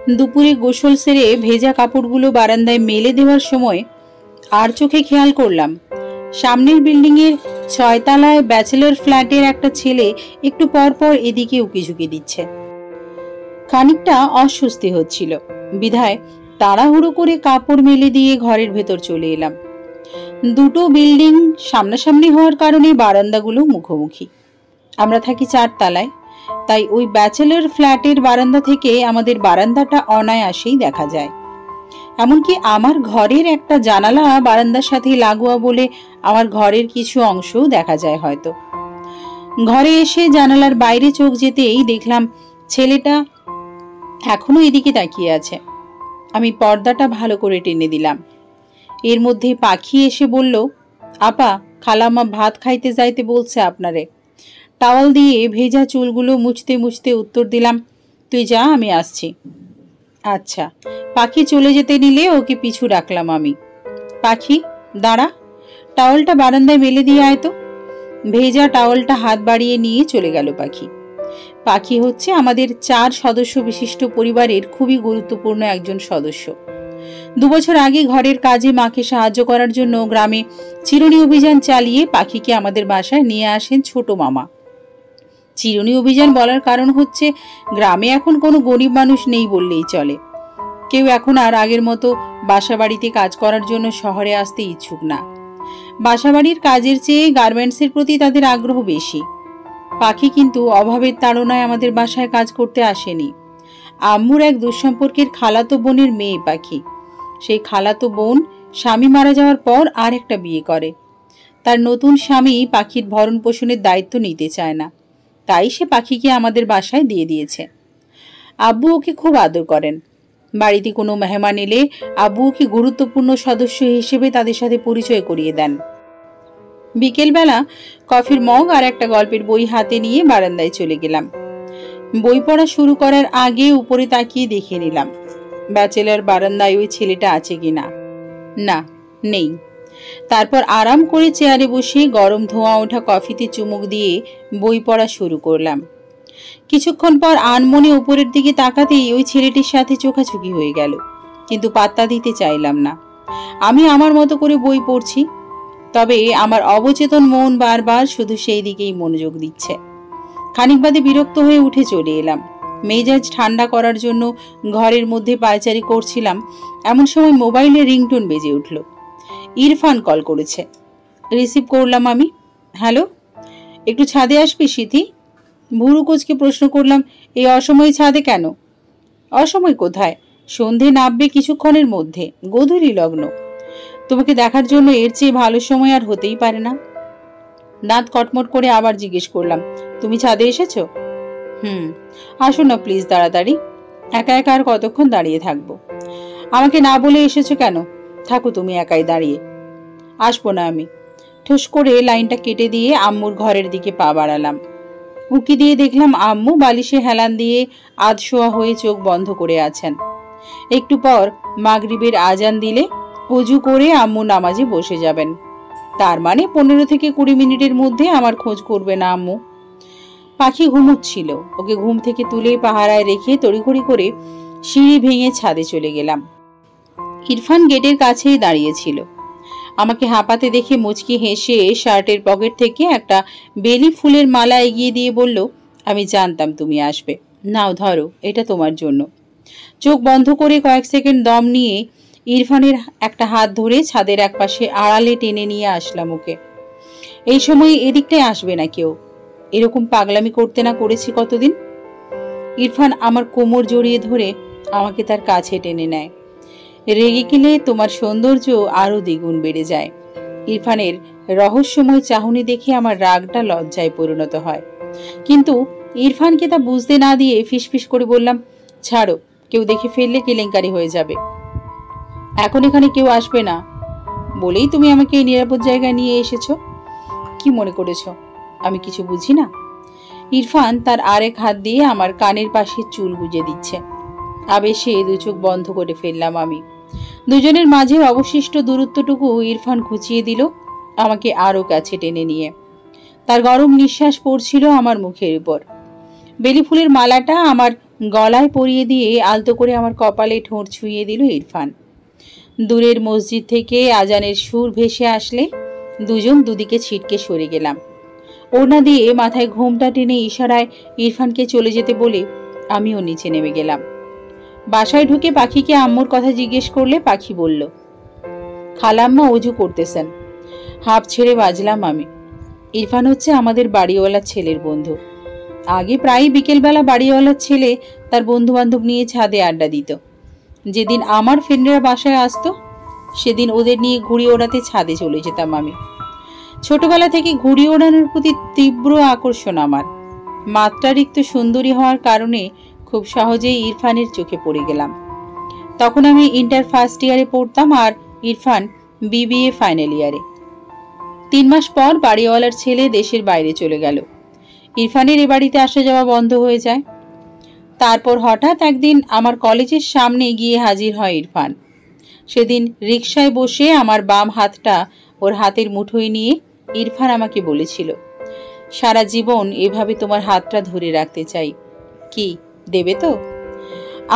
দুপুরে গোসল সেরে ভেজা কাপড়গুলো বারান্দায় মেলে দেওয়ার সময় আর চোখে খেয়াল করলাম সামনের বিল্ডিং এর ৬ তলায় ব্যাচেলর ফ্ল্যাটের একটা ছেলে একটু পর পর এদিকে উকিঝুঁকি দিচ্ছে। খানিকটা অস্বস্তি হচ্ছিল, বিধায় তাড়াহুড়ো করে কাপড় মেলে দিয়ে ঘরের ভেতর চলে এলাম। দুটো বিল্ডিং সামনাসামনি হওয়ার কারণে বারান্দাগুলো মুখোমুখি। আমরা থাকি ৪ তলায়, তাই ওই ব্যাচেলর ফ্ল্যাটের বারান্দা থেকে আমাদের বারান্দাটা অনায়াসেই দেখা যায়। এমনকি আমার ঘরের একটা জানালা বারান্দার সাথে লাগোয়া বলে আমার ঘরের কিছু অংশও দেখা যায় হয়তো। ঘরে এসে জানালার বাইরে চোখ যেতেই দেখলাম ছেলেটা এখনো এদিকে তাকিয়ে আছে। আমি পর্দাটা ভালো করে টেনে দিলাম। এর মধ্যে পাখি এসে বলল, আপা, খালাম্মা ভাত খাইতে যাইতে বলছে আপনারে। টাওয়াল দিয়ে ভেজা চুলগুলো মুছতে মুছতে উত্তর দিলাম, তুই যা, আমি আসছি। আচ্ছা। পাখি চলে যেতে নিলে ওকে পিছু রাখলাম আমি। পাখি, দাঁড়া, টাওয়ালটা বারান্দায় মেলে দিয়ে আয় তো। ভেজা টাওয়ালটা হাত বাড়িয়ে নিয়ে চলে গেল পাখি। পাখি হচ্ছে আমাদের ৪ সদস্য বিশিষ্ট পরিবারের খুবই গুরুত্বপূর্ণ একজন সদস্য। ২ বছর আগে ঘরের কাজে মাকে সাহায্য করার জন্য গ্রামে চিরুনি অভিযান চালিয়ে পাখিকে আমাদের বাসায় নিয়ে আসেন ছোট মামা। চিরুনি অভিযান বলার কারণ হচ্ছে গ্রামে এখন কোনো গরিব মানুষ নেই বললেই চলে। কেউ এখন আর আগের মতো বাসাবাড়িতে কাজ করার জন্য শহরে আসতে ইচ্ছুক না। বাসাবাড়ির কাজের চেয়ে গার্মেন্টসের প্রতি তাদের আগ্রহ বেশি। পাখি কিন্তু অভাবের তাড়নায় আমাদের বাসায় কাজ করতে আসেনি। আম্মুর এক দুঃসম্পর্কের খালাতো বোনের মেয়ে পাখি। সেই খালাতো বোন স্বামী মারা যাওয়ার পর আর একটা বিয়ে করে। তার নতুন স্বামী পাখির ভরণ পোষণের দায়িত্ব নিতে চায় না, তাই সে পাখিকে আমাদের বাসায় দিয়ে দিয়েছে। আব্বু ওকে খুব আদর করেন। বাড়িতে কোনো মেহমান এলে আব্বু ওকে গুরুত্বপূর্ণ সদস্য হিসেবে তাদের সাথে পরিচয় করিয়ে দেন। বিকেলবেলা কফির মগ আর একটা গল্পের বই হাতে নিয়ে বারান্দায় চলে গেলাম। বই পড়া শুরু করার আগে উপরে তাকিয়ে দেখে নিলাম ব্যাচেলর বারান্দায় ওই ছেলেটা আছে কিনা। না, নেই। তারপর আরাম করে চেয়ারে বসে গরম ধোঁয়া ওঠা কফিতে চুমুক দিয়ে বই পড়া শুরু করলাম। কিছুক্ষণ পর আনমনে উপরের দিকে তাকাতেই ওই ছেলেটির সাথে চোখাচোখি হয়ে গেল, কিন্তু পাত্তা দিতে চাইলাম না। আমি আমার মতো করে বই পড়ছি, তবে আমার অবচেতন মন বারবার শুধু সেই দিকেই মনোযোগ দিচ্ছে। খানিক বাদে বিরক্ত হয়ে উঠে চলে এলাম। মেজাজ ঠান্ডা করার জন্য ঘরের মধ্যে পায়চারি করছিলাম, এমন সময় মোবাইলে রিংটোন বেজে উঠল। ইরফান কল করেছে। রিসিভ করলাম আমি। হ্যালো, একটু ছাদে আসবি সিথি? ভুরু কোচকে প্রশ্ন করলাম, এই অসময়ে ছাদে কেন? অসময় কোথায়, সন্ধে নামবে কিছুক্ষণের মধ্যে, গোধূলি লগ্ন। তোমাকে দেখার জন্য এর চেয়ে ভালো সময় আর হতেই পারে না। দাঁত কটমট করে আবার জিজ্ঞেস করলাম, তুমি ছাদে এসেছো? আসো না প্লিজ তাড়াতাড়ি। একা একা আর কতক্ষণ দাঁড়িয়ে থাকবো? আমাকে না বলে এসেছো কেন? থাকো তুমি একাই দাঁড়িয়ে। আসবো না আমি। ঠোস করে লাইনটা কেটে দিয়ে আম্মুর ঘরের দিকে পা বাড়ালাম। উঁকি দিয়ে দেখলাম আম্মু বালিশে হেলান দিয়ে আধশোয়া হয়ে চোখ বন্ধ করে আছেন। একটু পর মাগরিবের আজান দিলে ওযু করে আম্মু নামাজে বসে যাবেন। তার মানে 15 থেকে 20 মিনিটের মধ্যে আমার খোঁজ করবে না আম্মু। পাখি ঘুমোচ্ছিল, ওকে ঘুম থেকে তুলে পাহারায় রেখে তড়িঘড়ি করে সিঁড়ি ভেঙে ছাদে চলে গেলাম। ইরফান গেটের কাছেই দাঁড়িয়েছিল। আমাকে হাঁপাতে দেখে মুচকি হেসে শার্টের পকেট থেকে একটা বেলি ফুলের মালা এগিয়ে দিয়ে বলল, আমি জানতাম তুমি আসবে, নাও ধরো, এটা তোমার জন্য। চোখ বন্ধ করে কয়েক সেকেন্ড দম নিয়ে ইরফানের একটা হাত ধরে ছাদের একপাশে আড়ালে টেনে নিয়ে আসলাম ওকে। এই সময় এদিকটায় আসবে না কেউ, এরকম পাগলামি করতে না করেছি কতদিন। ইরফান আমার কোমর জড়িয়ে ধরে আমাকে তার কাছে টেনে নেয়। রেগে গেলে তোমার সৌন্দর্য আরো দ্বিগুণ বেড়ে যায়। ইরফানের রহস্যময় চাহনি দেখে আমার রাগটা লজ্জায় পরিণত হয়, কিন্তু ইরফানকে তা বুঝতে না দিয়ে ফিসফিস করে বললাম, ছাড়ো, কেউ দেখে ফেললে কেলেঙ্কারি হয়ে যাবে। এখন এখানে কেউ আসবে না বলেই তুমি আমাকে এই নিরাপদ জায়গায় নিয়ে এসেছো। কি মনে করেছো আমি কিছু বুঝি না? ইরফান তার আরেক হাত দিয়ে আমার কানের পাশে চুল গুজে দিচ্ছে। আবেশে দু চোখ বন্ধ করে ফেললাম আমি। দুজনের মাঝে অবশিষ্ট দূরত্বটুকু ইরফান ঘুচিয়ে দিল আমাকে আরো কাছে টেনে নিয়ে। তার গরম নিঃশ্বাস পড়ছিল আমার মুখের উপর। বেলি ফুলের মালাটা আমার গলায় পরিয়ে দিয়ে আলতো করে আমার কপালে ঠোঁট ছুঁয়ে দিল ইরফান। দূরের মসজিদ থেকে আজানের সুর ভেসে আসলে দুজন দুদিকে ছিটকে সরে গেলাম। ওড়না দিয়ে মাথায় ঘোমটা টেনে ইশারায় ইরফানকে চলে যেতে বলে আমিও নিচে নেমে গেলাম। বাসায় ঢুকে পাখিকে আম্মুর কথা জিজ্ঞেস করলে পাখি বলল, খালাম্মা অজু করতেছেন। হাঁপ ছেড়ে বাজলাম আমি। ইরফান হচ্ছে আমাদের বাড়িওয়ালার ছেলের বন্ধু। আগে প্রায় বিকেলবেলা বাড়িওয়ালার ছেলে তার বন্ধু বান্ধব নিয়ে ছাদে আড্ডা দিত। যেদিন আমার ফ্রেন্ডরা বাসায় আসতো সেদিন ওদের নিয়ে ঘুড়ি ওড়াতে ছাদে চলে যেতাম আমি। ছোটবেলা থেকে ঘুড়ি ওড়ানোর প্রতি তীব্র আকর্ষণ আমার। মাত্রাতিরিক্ত সুন্দরী হওয়ার কারণে খুব সহজেই ইরফানের চোখে পড়ে গেলাম। তখন আমি ইন্টার ফার্স্ট ইয়ারে পড়তাম আর ইরফান বিবিএ ফাইনাল ইয়ারে। 3 মাস পর বাড়িওয়ালার ছেলে দেশের বাইরে চলে গেল। ইরফানের এ বাড়িতে আসা যাওয়া বন্ধ হয়ে যায়। তারপর হঠাৎ একদিন আমার কলেজের সামনে গিয়ে হাজির হয় ইরফান। সেদিন রিকশায় বসে আমার বাম হাতটা ওর হাতের মুঠোয় নিয়ে ইরফান আমাকে বলেছিল, সারা জীবন এভাবে তোমার হাতটা ধরে রাখতে চাই, কি দেবে তো?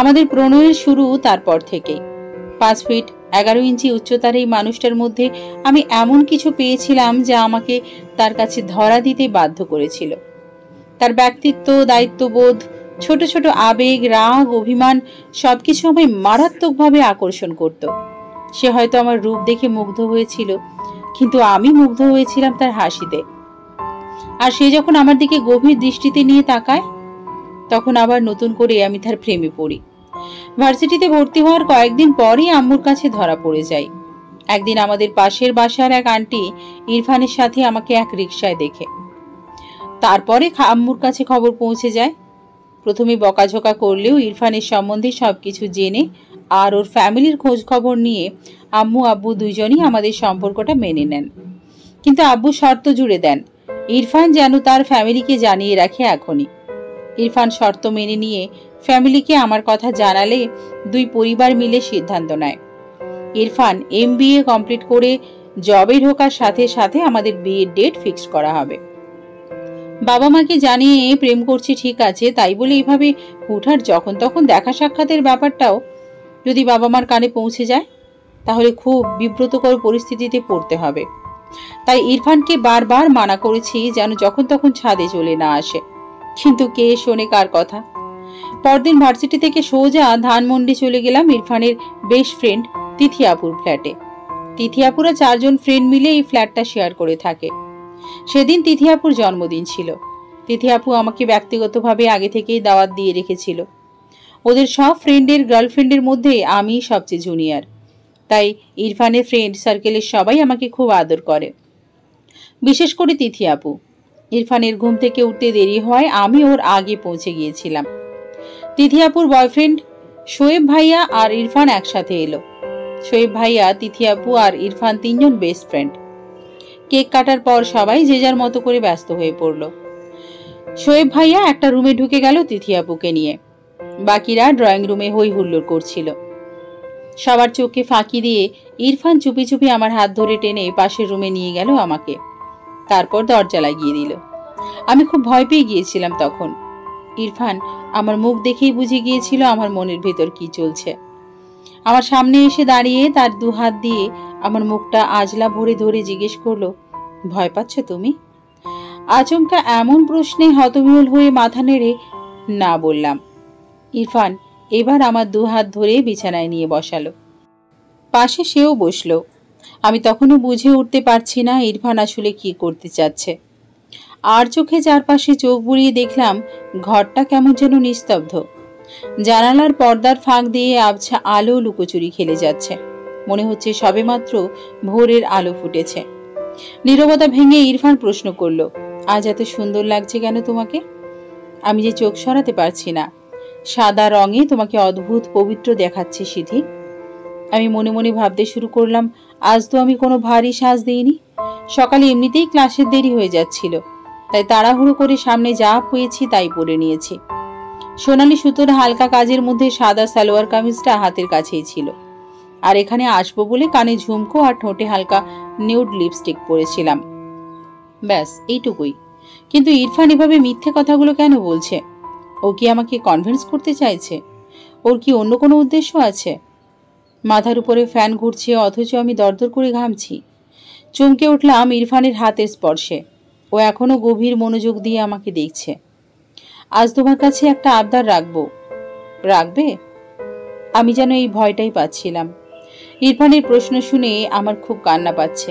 আমাদের প্রণয়ের শুরু তারপর থেকেই। 5 ফিট 11 ইঞ্চি উচ্চতার এই মানুষটার মধ্যে আমি এমন কিছু পেয়েছিলাম যা আমাকে তার কাছে ধরা দিতে বাধ্য করেছিল। তার ব্যক্তিত্ব, দায়িত্ববোধ, ছোট ছোট আবেগ, রাগ, অভিমান সবকিছু আমায় মারাত্মকভাবে আকর্ষণ করত। সে হয়তো আমার রূপ দেখে মুগ্ধ হয়েছিল, কিন্তু আমি মুগ্ধ হয়েছিলাম তার হাসিতে। আর সে যখন আমার দিকে গভীর দৃষ্টিতে নিয়ে তাকায়, তখন আবার নতুন করে আমি তার প্রেমে পড়ি। ভার্সিটিতে ভর্তি হওয়ার কয়েকদিন পরই আম্মুর কাছে ধরা পড়ে যাই। একদিন আমাদের পাশের বাসার এক আন্টি ইরফানের সাথে আমাকে এক রিকশায় দেখে। তারপরে আম্মুর কাছে খবর পৌঁছে যায়। প্রথমে বকাঝোকা করলেও ইরফানের সম্বন্ধে সবকিছু জেনে আর ওর ফ্যামিলির খোঁজ খবর নিয়ে আম্মু আব্বু দুইজনই আমাদের সম্পর্কটা মেনে নেন। কিন্তু আব্বু শর্ত জুড়ে দেন, ইরফান যেন তার ফ্যামিলিকে জানিয়ে রাখে এখনই। ইরফান শর্ত মেনে নিয়ে ফ্যামিলিকে আমার কথা জানালে দুই পরিবার মিলে সিদ্ধান্ত নেয়। ইরফান MBA কমপ্লিট করে জবে ঢোকার সাথে সাথে আমাদের বিয়ের ডেট ফিক্স করা হবে। বাবা মাকে জানিয়ে প্রেম করছি ঠিক আছে, তাই বলে এইভাবে হুটহাট যখন তখন দেখা সাক্ষাতের ব্যাপারটাও যদি বাবা মার কানে পৌঁছে যায় তাহলে খুব বিব্রতকর পরিস্থিতিতে পড়তে হবে। তাই ইরফানকে বারবার মানা করেছি যেন যখন তখন ছাদে চলে না আসে, কিন্তু কে শোনে কার কথা। পরদিন ভার্সিটি থেকে সোজা ধানমন্ডি চলে গেলাম ইরফানের বেস্ট ফ্রেন্ড তিথি আপুর ফ্ল্যাটে। তিথি আপুরা 4 জন ফ্রেন্ড মিলে এই ফ্ল্যাটটা শেয়ার করে থাকে। সেদিন তিথি আপুর জন্মদিন ছিল। তিথি আপু আমাকে ব্যক্তিগতভাবে আগে থেকেই দাওয়াত দিয়ে রেখেছিল। ওদের সব ফ্রেন্ডের গার্লফ্রেন্ডের মধ্যে আমি সবচেয়ে জুনিয়র, তাই ইরফানের ফ্রেন্ড সার্কেলের সবাই আমাকে খুব আদর করে, বিশেষ করে তিথি আপু। ইরফানের ঘুম থেকে উঠতে দেরি হয়, আমি ওর আগে পৌঁছে গিয়েছিলাম। তিথি আপুর বয়ফ্রেন্ড শোয়েব ভাইয়া আর ইরফান একসাথে এলো। শোয়েব ভাইয়া, তিথি আপু আর ইরফান 3 জন বেস্ট ফ্রেন্ড। কেক কাটার পর সবাই যে যার মতো করে ব্যস্ত হয়ে পড়ল। শোয়েব ভাইয়া একটা রুমে ঢুকে গেল তিথি আপুকে নিয়ে, বাকিরা ড্রয়িং রুমে হই হুল্লোড় করছিল। সবার চোখে ফাঁকি দিয়ে ইরফান চুপি চুপি আমার হাত ধরে টেনে পাশের রুমে নিয়ে গেল আমাকে, তারপর দরজা লাগিয়ে দিল। আমি খুব ভয় পেয়ে গিয়েছিলাম তখন। ইরফান আমার মুখ দেখেই বুঝে গিয়েছিল আমার মনের ভেতর কি চলছে। আমার সামনে এসে দাঁড়িয়ে তার 2 হাত দিয়ে আমার মুখটা আজলা ভরে ধরে জিজ্ঞেস করলো, ভয় পাচ্ছ তুমি? আচমকা এমন প্রশ্নে হতবিহ্বল হয়ে মাথা নেড়ে না বললাম। ইরফান এবার আমার 2 হাত ধরে বিছানায় নিয়ে বসালো, পাশে সেও বসলো। আমি তখনও বুঝে উঠতে পারছি না ইরফান আসলে কি করতে চাচ্ছে। আর চোখে চারপাশে চোখ বুলিয়ে দেখলাম ঘরটা কেমন যেন নিস্তব্ধ। জানালার পর্দার ফাঁক দিয়ে আবছা আলো লুকোচুরি খেলে যাচ্ছে, মনে হচ্ছে সবেমাত্র ভোরের আলো ফুটেছে। নীরবতা ভেঙে ইরফান প্রশ্ন করলো, আজ এত সুন্দর লাগছে কেন তোমাকে? আমি যে চোখ সরাতে পারছি না। সাদা রঙে তোমাকে অদ্ভুত পবিত্র দেখাচ্ছে সিধি। আমি মনে মনে ভাবতে শুরু করলাম, আজ তো আমি কোনো ভারী সাজ দিইনি। সকালে এমনিতেই ক্লাসের দেরি হয়ে যাচ্ছিল, তাই তাড়াহুড়ো করে সামনে যা পেয়েছি তাই পরে নিয়েছি। সোনালি সুতোর হালকা কাজের মধ্যে সাদা সালোয়ার কামিজটা হাতের কাছেই ছিল। আর এখানে আসবো বলে কানে ঝুমকো আর ঠোঁটে হালকা নিউড লিপস্টিক পরেছিলাম, ব্যাস এইটুকুই। কিন্তু ইরফান এভাবে মিথ্যে কথাগুলো কেন বলছে? ও কি আমাকে কনভিন্স করতে চাইছে? ওর কি অন্য কোনো উদ্দেশ্য আছে? মাথার উপরে ফ্যান ঘুরছে, অথচ আমি দরদর করে ঘামছি। চমকে উঠলাম ইরফানের হাতের স্পর্শে। ও এখনো গভীর মনোযোগ দিয়ে আমাকে দেখছে। আজ তোমার কাছে একটা আবদার রাখবো। রাখবে? আমি যেন এই ভয়টাই পাচ্ছিলাম। ইরফানের প্রশ্ন শুনে আমার খুব কান্না পাচ্ছে।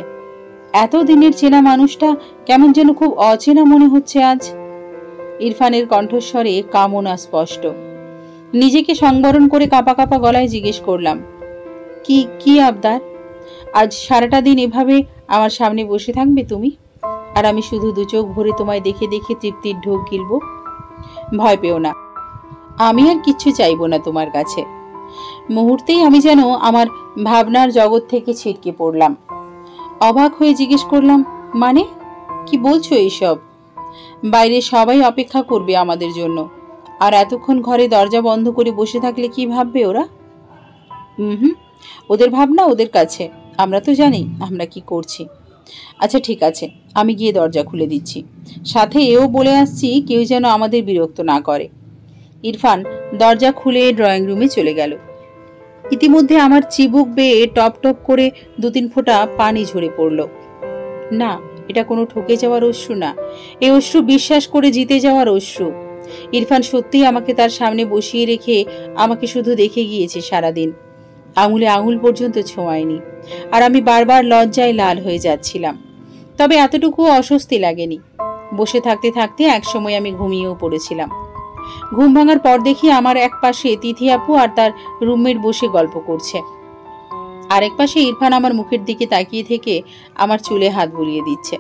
এতদিনের চেনা মানুষটা কেমন যেন খুব অচেনা মনে হচ্ছে আজ। ইরফানের কণ্ঠস্বরে কামনা স্পষ্ট। নিজেকে সংবরণ করে কাঁপা কাঁপা গলায় জিজ্ঞেস করলাম, কি কি আবদার? আজ সারাটা দিন এভাবে আমার সামনে বসে থাকবে তুমি, আর আমি শুধু দু চোখ ভরে তোমায় দেখে দেখে তৃপ্তির ঢোক গিলব? ভয় পেও না, আমি আর কিচ্ছু চাইবো না তোমার কাছে। মুহূর্তেই আমি যেন আমার ভাবনার জগৎ থেকে ছিটকে পড়লাম। অবাক হয়ে জিজ্ঞেস করলাম, মানে কি বলছো এইসব? বাইরে সবাই অপেক্ষা করবে আমাদের জন্য, আর এতক্ষণ ঘরে দরজা বন্ধ করে বসে থাকলে কি ভাববে ওরা? হুম, ওদের ভাবনা ওদের কাছে, আমরা তো জানি আমরা কি করছি। আচ্ছা ঠিক আছে, আমি গিয়ে দরজা খুলে দিচ্ছি, সাথে এও বলে আসছি কেউ যেন আমাদের বিরক্ত না করে। ইরফান দরজা খুলে ড্রয়িং রুমে চলে গেল। ইতিমধ্যে আমার চিবুক বেয়ে টপ টপ করে 2-3 ফোঁটা পানি ঝরে পড়ল। না, এটা কোনো ঠকে যাওয়ার অশ্রু না, এই অশ্রু বিশ্বাস করে জিতে যাওয়ার অশ্রু। ইরফান সত্যিই আমাকে তার সামনে বসিয়ে রেখে আমাকে শুধু দেখে গিয়েছে সারাদিন, আঙুলে আঙুল পর্যন্ত ছোঁয়ায়নি। আর আমি বারবার লজ্জায় লাল হয়ে যাচ্ছিলাম, তবে এতটুকু অস্বস্তি লাগেনি। বসে থাকতে থাকতে একসময় আমি ঘুমিয়েও পড়েছিলাম। ঘুম ভাঙার পর দেখি আমার এক পাশে তিথি আপু আর তার রুমমেট বসে গল্প করছে, আরেক পাশে ইরফান আমার মুখের দিকে তাকিয়ে থেকে আমার চুলে হাত বুলিয়ে দিচ্ছে।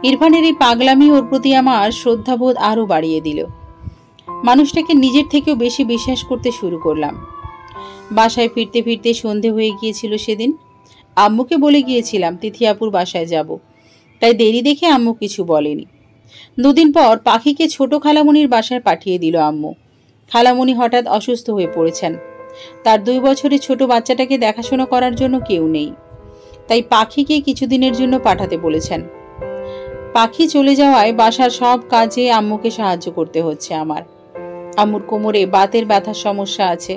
ইরফানের এই পাগলামি ওর প্রতি আমার শ্রদ্ধাবোধ আরো বাড়িয়ে দিল। মানুষটাকে নিজের থেকেও বেশি বিশ্বাস করতে শুরু করলাম। বাসায় ফিরতে ফিরতে সন্ধে হয়ে গিয়েছিল সেদিন। আম্মুকে বলে গিয়েছিলাম তিথি আপুর বাসায় যাব, তাই দেরি দেখে আম্মু কিছু বলেনি। 2 দিন পর পাখিকে ছোট খালামণির বাসায় পাঠিয়ে দিল আম্মু। খালামণি হঠাৎ অসুস্থ হয়ে পড়েছেন। তার 2 বছরের ছোট বাচ্চাটাকে দেখাশোনা করার জন্য কেউ নেই, তাই পাখিকে কিছুদিনের জন্য পাঠাতে বলেছেন। পাখি চলে যাওয়ায় বাসার সব কাজে আম্মুকে সাহায্য করতে হচ্ছে আমার। আম্মুর কোমরে বাতের ব্যথার সমস্যা আছে,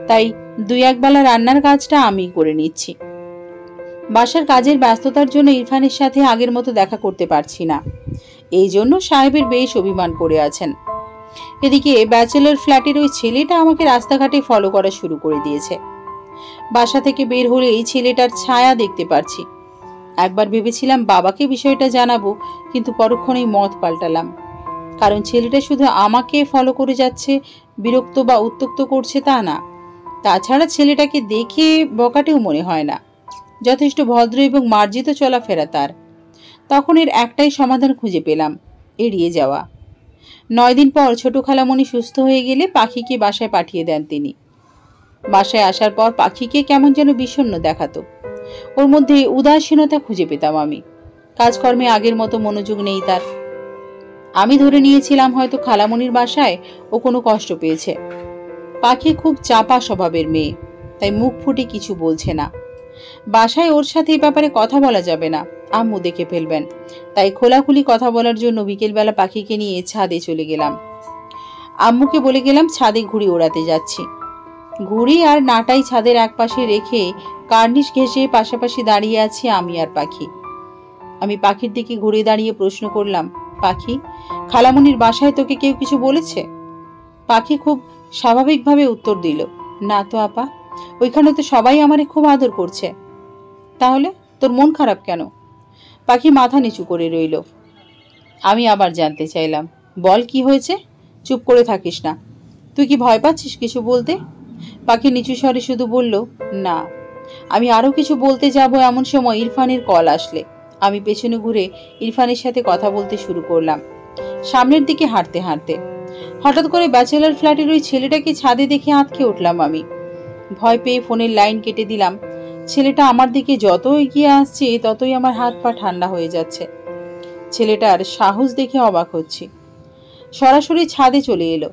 তাই 2-1 বেলা রান্নার কাজটা আমি করে নিচ্ছি। বাসার কাজের ব্যস্ততার জন্য ইরফানের সাথে আগের মতো দেখা করতে পারছি না, এই জন্য সাহেবের বেশ অভিমান করে আছেন। এদিকে ব্যাচেলর ফ্ল্যাটের ওই ছেলেটা আমাকে রাস্তাঘাটে ফলো করা শুরু করে দিয়েছে। বাসা থেকে বের হলেই ছেলেটার ছায়া দেখতে পারছি। একবার ভেবেছিলাম বাবাকে বিষয়টা জানাবো, কিন্তু পরক্ষণেই মত পাল্টালাম। কারণ ছেলেটা শুধু আমাকে ফলো করে যাচ্ছে, বিরক্ত বা উত্ত্যক্ত করছে তা না। তাছাড়া ছেলেটাকে দেখে বকাটেও মনে হয় না, যথেষ্ট ভদ্র এবং মার্জিত চলাফেরা তার। তখন এর একটাই সমাধান খুঁজে পেলাম, এড়িয়ে যাওয়া। 9 দিন পর ছোট খালামণি সুস্থ হয়ে গেলে পাখিকে বাসায় পাঠিয়ে দেন তিনি। বাসায় আসার পর পাখিকে কেমন যেন বিষণ্ণ দেখাতো। ওর মধ্যে উদাসীনতা খুঁজে পেতাম আমি। কাজকর্মে আগের মতো মনোযোগ নেই তার। আমি ধরে নিয়েছিলাম হয়তো খালামণির বাসায় ও কোনো কষ্ট পেয়েছে। পাখি খুব চাপা স্বভাবের মেয়ে, তাই মুখ ফুটে কিছু বলছে না। বাসায় ওর সাথে এই ব্যাপারে কথা বলা যাবে না, আম্মু দেখে ফেলবেন। তাই খোলাখুলি কথা বলার জন্য বিকেলবেলা পাখিকে নিয়ে ছাদে চলে গেলাম। আম্মুকে বলে গেলাম ছাদে ঘুড়ি ওড়াতে যাচ্ছি। ঘুড়ি আর নাটাই ছাদের একপাশে রেখে কার্নিশ ঘেঁষে পাশাপাশি দাঁড়িয়ে আছি আমি আর পাখি। আমি পাখির দিকে ঘুরে দাঁড়িয়ে প্রশ্ন করলাম, পাখি, খালামণির বাসায় তোকে কেউ কিছু বলেছে? পাখি খুব স্বাভাবিকভাবে উত্তর দিল, না তো আপা, ওইখানে তো সবাই আমারে খুব আদর করছে। তাহলে তোর মন খারাপ কেন? পাখি মাথা নিচু করে রইল। আমি আবার জানতে চাইলাম, বল কি হয়েছে? চুপ করে থাকিস না, তুই কি ভয় পাচ্ছিস কিছু বলতে? পাখি নিচু স্বরে শুধু বলল, না। আমি আরো কিছু বলতে যাব এমন সময় ইরফানের কল আসলে আমি পেছনে ঘুরে ইরফানের সাথে কথা বলতে শুরু করলাম, সামনের দিকে হাঁটতে হাঁটতে। হঠাৎ করে ব্যাচেলর ফ্ল্যাটের ওই ছেলেটাকে ছাদে দেখে আঁতকে উঠলাম আমি। ভয় পেয়ে ফোনের লাইন কেটে দিলাম। ছেলেটা আমার দিকে যত এগিয়ে আসছে ততই আমার হাত পা ঠান্ডা হয়ে যাচ্ছে। ছেলেটার সাহস দেখে অবাক হচ্ছি। সরাসরি ছাদে চলে এলো।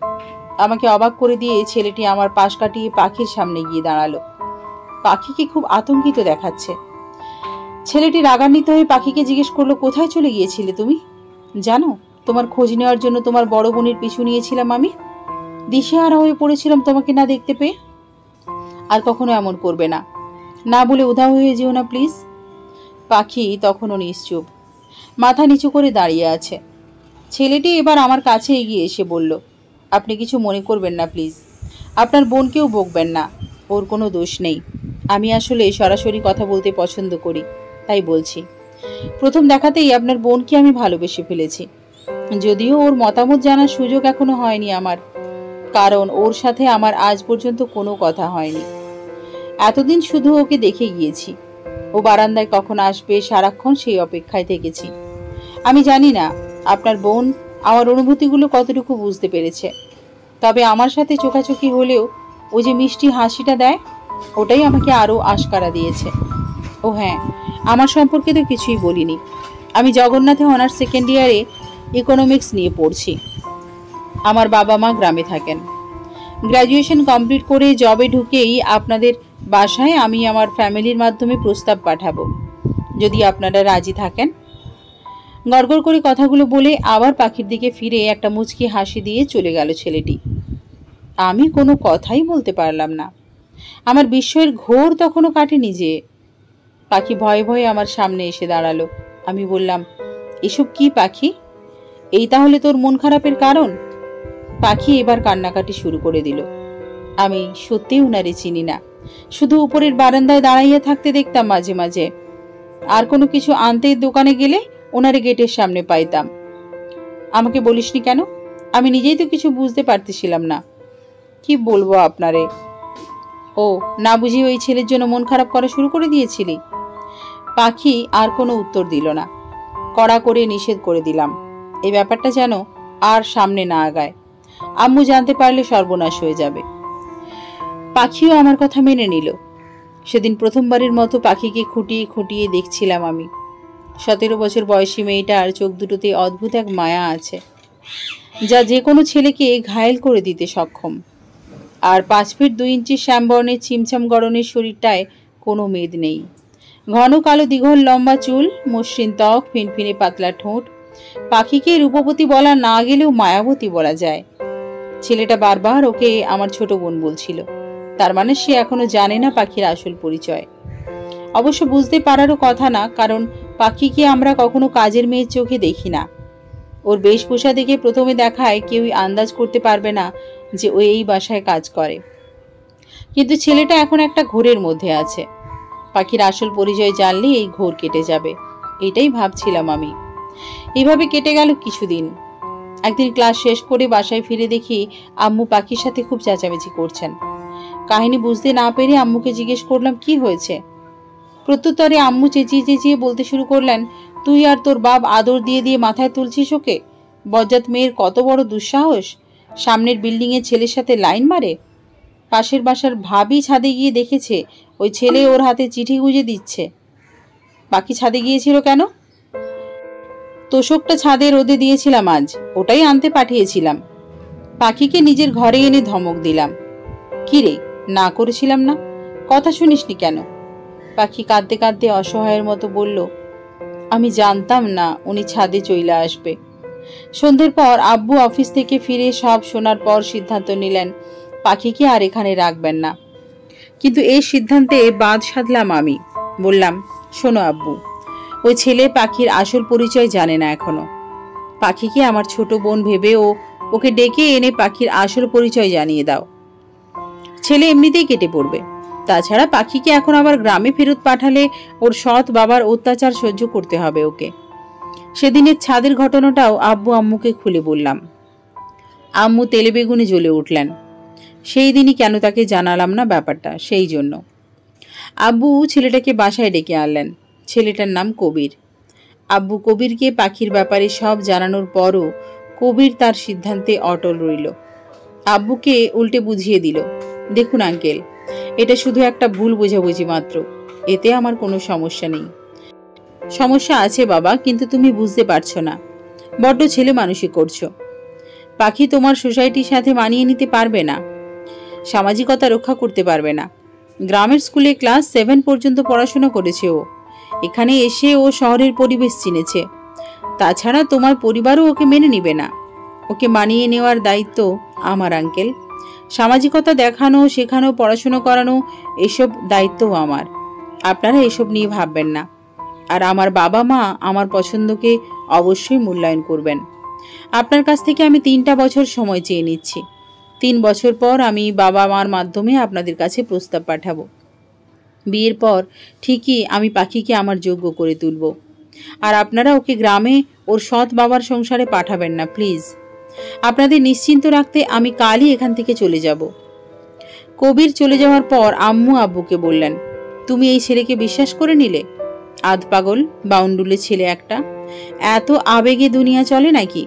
আমাকে অবাক করে দিয়ে ছেলেটি আমার পাশ কাটিয়ে পাখির সামনে গিয়ে দাঁড়ালো। পাখিকে খুব আতঙ্কিত দেখাচ্ছে। ছেলেটি রাগান্বিত হয়ে পাখিকে জিজ্ঞেস করলো, কোথায় চলে গিয়েছিলে তুমি? জানো, তোমার খোঁজ নেওয়ার জন্য তোমার বড় বোনের পিছু নিয়েছিলাম আমি। দিশেহারা হয়ে পড়েছিলাম তোমাকে না দেখতে পেয়ে। আর কখনো এমন করবে না, না বলে উধাও হয়ে যেও না প্লিজ। পাখি তখনও নিশ্চুপ, মাথা নিচু করে দাঁড়িয়ে আছে। ছেলেটি এবার আমার কাছে এগিয়ে এসে বলল, আপনি কিছু মনে করবেন না প্লিজ, আপনার বোনকেও বকবেন না, ওর কোনো দোষ নেই। আমি আসলে সরাসরি কথা বলতে পছন্দ করি, তাই বলছি। প্রথম দেখাতেই আপনার বোনকে আমি ভালোবেসে ফেলেছি, যদিও ওর মতামত জানার সুযোগ এখনো হয়নি আমার, কারণ ওর সাথে আমার আজ পর্যন্ত কোনো কথা হয়নি। এতদিন শুধু ওকে দেখে গিয়েছি, ও বারান্দায় কখন আসবে সারাক্ষণ সেই অপেক্ষায় থেকেছি। আমি জানি না আপনার বোন আমার অনুভূতিগুলো কতটুকু বুঝতে পেরেছে, তবে আমার সাথে চোখাচোখি হলেও ও যে মিষ্টি হাসিটা দেয়, ওটাই আমাকে আরও আশকারা দিয়েছে। ও হ্যাঁ, আমার সম্পর্কে তো কিছুই বলিনি। আমি জগন্নাথে অনার্স সেকেন্ড ইয়ারে ইকোনমিক্স নিয়ে পড়ছি। আমার বাবা মা গ্রামে থাকেন। গ্র্যাজুয়েশন কমপ্লিট করে জবে ঢুকেই আপনাদের বাসায় আমি আমার ফ্যামিলির মাধ্যমে প্রস্তাব পাঠাবো, যদি আপনারা রাজি থাকেন। গড়গড় করে কথাগুলো বলে আবার পাখির দিকে ফিরে একটা মুচকি হাসি দিয়ে চলে গেল ছেলেটি। আমি কোনো কথাই বলতে পারলাম না। আমার বিস্ময়ের ঘোর তখনও কাটেনি যে। পাখি ভয়ে ভয়ে আমার সামনে এসে দাঁড়ালো। আমি বললাম, এসব কি পাখি? এই তাহলে তোর মন খারাপের কারণ? পাখি এবার কান্নাকাটি শুরু করে দিল। আমি সত্যিই উনারে চিনি না, শুধু উপরের বারান্দায় দাঁড়াইয়া থাকতে দেখতাম মাঝে মাঝে। আর কোনো কিছু আনতে দোকানে গেলে ওনারে গেটের সামনে পাইতাম। আমাকে বলিসনি কেন? আমি নিজেই তো কিছু বুঝতে পারতেছিলাম না। কি বলবো আপনারে? ও, না বুঝি ওই ছেলের জন্য মন খারাপ করা শুরু করে দিয়েছিলি? পাখি আর কোনো উত্তর দিল না। কড়া করে নিষেধ করে দিলাম, এই ব্যাপারটা যেন আর সামনে না আগায়। আম্মু জানতে পারলে সর্বনাশ হয়ে যাবে। পাখিও আমার কথা মেনে নিল। সেদিন প্রথমবারের মতো পাখিকে খুঁটিয়ে খুঁটিয়ে দেখছিলাম আমি। 17 বছর বয়সী মেয়েটার চোখ দুটোতে অদ্ভুত এক মায়া আছে, যা যে কোনো ছেলেকে ঘায়েল করে দিতে সক্ষম। আর 5 ফিট 2 ইঞ্চি শ্যামবর্ণের চিমচাম গড়নের শরীরটায় কোনো মেদ নেই। ঘন কালো দীঘল লম্বা চুল, মসৃণ ত্বক, ফিনফিনে পাতলা ঠোঁট। পাখিকে রূপবতী বলা না গেলেও মায়াবতী বলা যায়। ছেলেটা বারবার ওকে আমার ছোট বোন বলছিল, তার মানে সে এখনো জানে না পাখির আসল পরিচয়। অবশ্য বুঝতে পারারও কথা না, কারণ পাখিকে আমরা কখনো কাজের মেয়ের চোখে দেখি না। ওর বেশভূষা দেখে প্রথমে দেখায় কেউই আন্দাজ করতে পারবে না যে ও এই বাসায় কাজ করে। কিন্তু ছেলেটা এখন একটা ঘোরের মধ্যে আছে। পাখির আসল পরিচয় জানলে এই ঘোর কেটে যাবে, এটাই ভাবছিলাম আমি। এইভাবে কেটে গেল কিছুদিন। একদিন ক্লাস শেষ করে বাসায় ফিরে দেখি আম্মু পাখির সাথে খুব চেঁচামেচি করছেন। কাহিনী বুঝতে না পেরে আম্মুকে জিজ্ঞেস করলাম কি হয়েছে। প্রত্যুত্তরে আম্মু চেঁচিয়ে চেঁচিয়ে বলতে শুরু করলেন, তুই আর তোর বাপ আদর দিয়ে দিয়ে মাথায় তুলছিস ওকে? বজ্জাত মেয়ের কত বড় দুঃসাহস, সামনের বিল্ডিং এর ছেলের সাথে লাইন মারে। পাশের বাসার ভাবি ছাদে গিয়ে দেখেছে ওই ছেলে ওর হাতে চিঠি গুঁজে দিচ্ছে। পাখি ছাদে গিয়েছিল কেন? তোষকটা ছাদে রোদে দিয়েছিলাম আজ, ওটাই আনতে পাঠিয়েছিলাম। পাখিকে নিজের ঘরে এনে ধমক দিলাম। কি রে, না করেছিলাম না? কথা শুনিসনি কেন? পাখি কাঁদতে কাঁদতে অসহায়ের মতো বলল, আমি জানতাম না উনি ছাদে চইলা আসবে। সন্ধ্যের পর আব্বু অফিস থেকে ফিরে সব শোনার পর সিদ্ধান্ত নিলেন পাখিকে আর এখানে রাখবেন না। কিন্তু এই সিদ্ধান্তে বাদ সাধলাম আমি। বললাম, শোনো আব্বু, ওই ছেলে পাখির আসল পরিচয় জানে না এখনো। পাখিকে আমার ছোট বোন ভেবে ওকে ডেকে এনে পাখির আসল পরিচয় জানিয়ে দাও। ছেলে এমনিতেই কেটে পড়বে। তাছাড়া পাখিকে এখন আবার গ্রামে ফেরত পাঠালে ওর সৎ বাবার অত্যাচার সহ্য করতে হবে ওকে। সেদিনের ছাদের ঘটনাটাও আব্বু আম্মুকে খুলে বললাম। আম্মু তেলে বেগুনে জ্বলে উঠলেন। সেই দিনই কেন তাকে জানালাম না ব্যাপারটা, সেই জন্য। আব্বু ছেলেটাকে বাসায় ডেকে আনলেন। ছেলেটার নাম কবির। আব্বু কবিরকে পাখির ব্যাপারে সব জানানোর পরও কবির তার সিদ্ধান্তে অটল রইল। আব্বুকে উল্টে বুঝিয়ে দিল, দেখুন আঙ্কেল, এটা শুধু একটা ভুল বোঝাবুঝি মাত্র, এতে আমার কোনো সমস্যা নেই। সমস্যা আছে বাবা, কিন্তু তুমি বুঝতে পারছো না, বড্ড ছেলে মানুষই করছো। পাখি তোমার সোসাইটির সাথে মানিয়ে নিতে পারবে না, সামাজিকতা রক্ষা করতে পারবে না। গ্রামের স্কুলে ক্লাস 7 পর্যন্ত পড়াশোনা করেছে ও। এখানে এসে ও শহরের পরিবেশ চিনেছে। তাছাড়া তোমার পরিবারও ওকে মেনে নিবে না। ওকে মানিয়ে নেওয়ার দায়িত্ব আমার আঙ্কেল। সামাজিকতা দেখানো, শেখানো, পড়াশুনো করানো, এসব দায়িত্বও আমার। আপনারা এসব নিয়ে ভাববেন না। আর আমার বাবা মা আমার পছন্দকে অবশ্যই মূল্যায়ন করবেন। আপনার কাছ থেকে আমি 3টা বছর সময় চেয়ে নিচ্ছি। 3 বছর পর আমি বাবা মার মাধ্যমে আপনাদের কাছে প্রস্তাব পাঠাবো। বিয়ের পর ঠিকই আমি পাখিকে আমার যোগ্য করে তুলব। আর আপনারা ওকে গ্রামে ওর সৎ বাবার সংসারে পাঠাবেন না প্লিজ। আপনাদের নিশ্চিন্ত রাখতে আমি কালই এখান থেকে চলে যাব। কবির চলে যাওয়ার পর আম্মু আব্বুকে বললেন, তুমি এই ছেলেকে বিশ্বাস করে নিলে? আধ পাগল বাউন্ডুলে ছেলে একটা, এত আবেগে দুনিয়া চলে নাকি?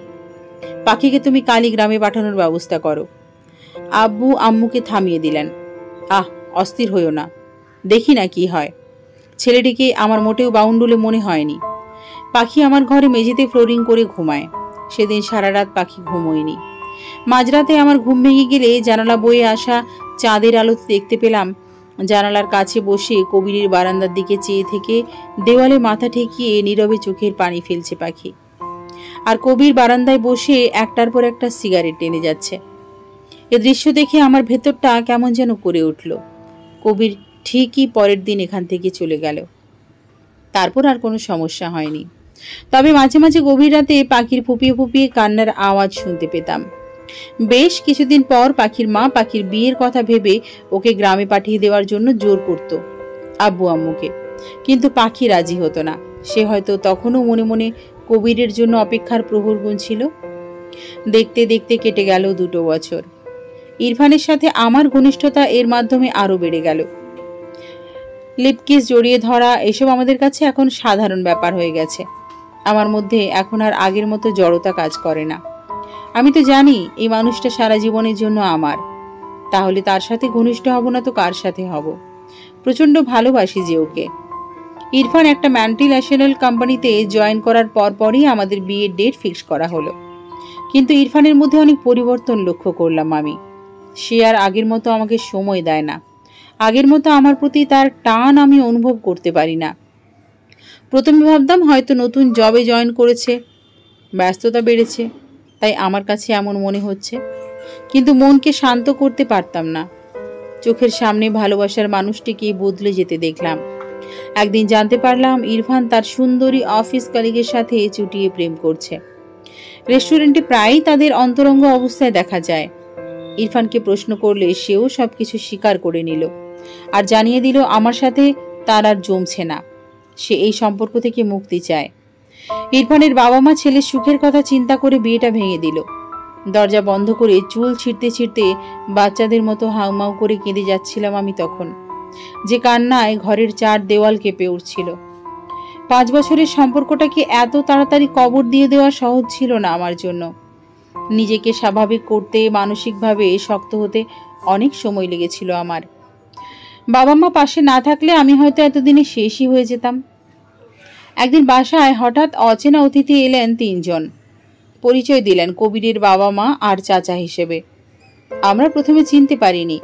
পাখিকে তুমি কালই গ্রামে পাঠানোর ব্যবস্থা করো। আব্বু আম্মুকে থামিয়ে দিলেন। অস্থির হইও না, দেখি না কি হয়। ছেলেটিকে আমার মোটেও বাউন্ডুলে মনে হয়নি। পাখি আমার ঘরে মেঝেতে ফ্লোরিং করে ঘুমায়। সেদিন সারা রাত পাখি ঘুমোয়নি। মাঝরাতে আমার ঘুম ভেঙে গেলে জানালা বয়ে আসা চাঁদের আলো দেখতে পেলাম জানালার কাছে বসে কবিরের বারান্দার দিকে চেয়ে থেকে দেওয়ালে মাথা ঠেকিয়ে নীরবে চোখের পানি ফেলছে পাখি। আর কবির বারান্দায় বসে একটার পর একটা সিগারেট টেনে যাচ্ছে। এ দৃশ্য দেখে আমার ভেতরটা কেমন যেন করে উঠল। কবির ঠিকই পরের দিন এখান থেকে চলে গেল। তারপর আর কোনো সমস্যা হয়নি। তবে মাঝে মাঝে গভীর রাতে পাখির ফুপিয়ে ফুপিয়ে কান্নার আওয়াজ শুনতে পেতাম। বেশ কিছুদিন পর পাখির মা পাখির বিয়ের কথা ভেবে ওকে গ্রামে পাঠিয়ে দেওয়ার জন্য জোর করত আব্বু আম্মুকে, কিন্তু পাখি রাজি হতো না। সে হয়তো তখনও মনে মনে কবিরের জন্য অপেক্ষার প্রহর গুনছিল। দেখতে দেখতে কেটে গেল 2 বছর। ইরফানের সাথে আমার ঘনিষ্ঠতা এর মাধ্যমে আরো বেড়ে গেল। লিপকিস জড়িয়ে ধরা এসব আমাদের কাছে এখন সাধারণ ব্যাপার হয়ে গেছে। আমার মধ্যে এখন আর আগের মতো জড়তা কাজ করে না। আমি তো জানি এই মানুষটা সারা জীবনের জন্য আমার। তাহলে তার সাথে ঘনিষ্ঠ হব না তো কার সাথে হব? প্রচন্ড ভালোবাসি যে ওকে। ইরফান একটা মাল্টিন্যাশনাল কোম্পানিতে জয়েন করার পরপরই আমাদের বিয়ের ডেট ফিক্স করা হলো। কিন্তু ইরফানের মধ্যে অনেক পরিবর্তন লক্ষ্য করলাম আমি। সে আর আগের মতো আমাকে সময় দেয় না। আগের মতো আমার প্রতি তার টান আমি অনুভব করতে পারি না। প্রথমে ভাবতাম হয়তো নতুন জবে জয়েন করেছে, ব্যস্ততা বেড়েছে, তাই আমার কাছে এমন মনে হচ্ছে। কিন্তু মনকে শান্ত করতে পারতাম না। চোখের সামনে ভালোবাসার মানুষটিকে বদলে যেতে দেখলাম। একদিন জানতে পারলাম ইরফান তার সুন্দরী অফিস কলিগের সাথে চুটিয়ে প্রেম করছে। রেস্টুরেন্টে প্রায়ই তাদের অন্তরঙ্গ অবস্থায় দেখা যায়। ইরফানকে প্রশ্ন করলে সেও সবকিছু স্বীকার করে নিল আর জানিয়ে দিল আমার সাথে তার আর জমছে না। সে এই সম্পর্ক থেকে মুক্তি চায়। ইরফানের বাবা মা ছেলের সুখের কথা চিন্তা করে বিয়েটা ভেঙে দিল। দরজা বন্ধ করে চুল ছিঁড়তে ছিঁড়তে বাচ্চাদের মতো হাউমাউ করে কেঁদে যাচ্ছিলাম আমি তখন, যে কান্নায় ঘরের 4 দেওয়াল কেঁপে উঠছিল। 5 বছরের সম্পর্কটাকে এত তাড়াতাড়ি কবর দিয়ে দেওয়া সহজ ছিল না আমার জন্য। নিজেকে স্বাভাবিক করতে, মানসিকভাবে শক্ত হতে অনেক সময় লেগেছিল আমার। বাবা মা পাশে না থাকলে আমি হয়তো এতদিনে শেষই হয়ে যেতাম। একদিন বাসায় হঠাৎ অচেনা অতিথি এলেন 3 জন। পরিচয় দিলেন কবিরের বাবা মা আর চাচা হিসেবে। আমরা প্রথমে চিনতে পারিনি,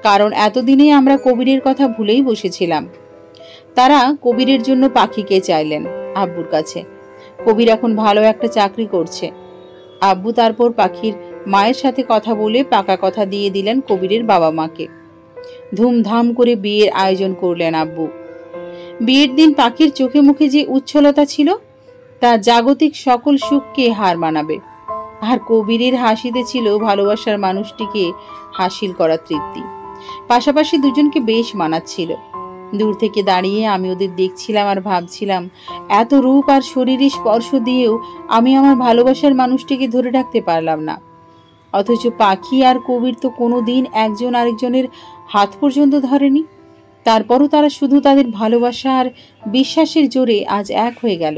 কারণ এতদিনে আমরা কবিরের কথা ভুলেই বসেছিলাম। তারা কবিরের জন্য পাখিকে চাইলেন আব্বুর কাছে। কবির এখন ভালো একটা চাকরি করছে। আব্বু তারপর পাখির মায়ের সাথে কথা বলে পাকা কথা দিয়ে দিলেন কবিরের বাবা মাকে। ধুমধাম করে বিয়ের আয়োজন করলেন আব্বু। বিয়ের দিন পাখির চোখে মুখে যে উচ্ছলতা ছিল তা জাগতিক সকল সুখকে হার মানাবে। আর কবিরের হাসিতে ছিল ভালোবাসার মানুষটিকে হাসিল করা তৃপ্তি। পাশাপাশি দুজনকে বেশ মানাচ্ছিল। দূর থেকে দাঁড়িয়ে আমি ওদের দেখছিলাম আর ভাবছিলাম, এত রূপ আর শরীরে স্পর্শ দিয়েও আমি আমার ভালোবাসার মানুষটিকে ধরে রাখতে পারলাম না। অথচ পাখি আর কবির তো কোনোদিন একজন আরেকজনের হাত পর্যন্ত ধরেনি। তারপরও তারা শুধু তাদের ভালোবাসা আর বিশ্বাসের জোরে আজ এক হয়ে গেল।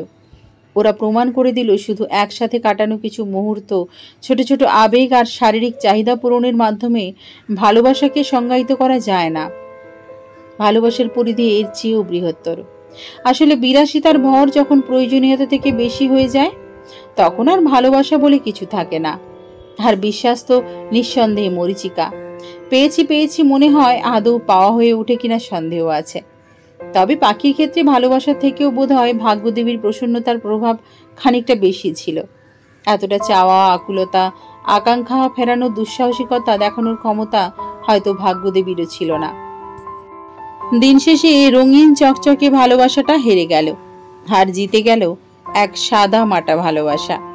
ওরা প্রমাণ করে দিল শুধু একসাথে কাটানো কিছু মুহূর্ত, ছোট ছোট আবেগ আর শারীরিক চাহিদা পূরণের মাধ্যমে ভালোবাসাকে সংজ্ঞায়িত করা যায় না। ভালোবাসার পরিধি এর চেয়েও বৃহত্তর। আসলে বিলাসিতার ভর যখন প্রয়োজনীয়তা থেকে বেশি হয়ে যায়, তখন আর ভালোবাসা বলে কিছু থাকে না। আর বিশ্বাস তো নিঃসন্দেহে মরীচিকা। পেয়েছি পেয়েছি মনে হয়, আদৌ পাওয়া হয়ে উঠে কিনা সন্দেহ আছে। তবে পাখির ক্ষেত্রে ভালোবাসার থেকেও বোধ হয় ভাগ্যদেবীর প্রসন্নতার প্রভাব খানিকটা বেশি ছিল। এতটা চাওয়া, আকুলতা আকাঙ্ক্ষা ফেরানোর দুঃসাহসিকতা দেখানোর ক্ষমতা হয়তো ভাগ্যদেবীরও ছিল না। দিন শেষে রঙিন চকচকে ভালোবাসাটা হেরে গেল, আর জিতে গেল এক সাদা মাটা ভালোবাসা।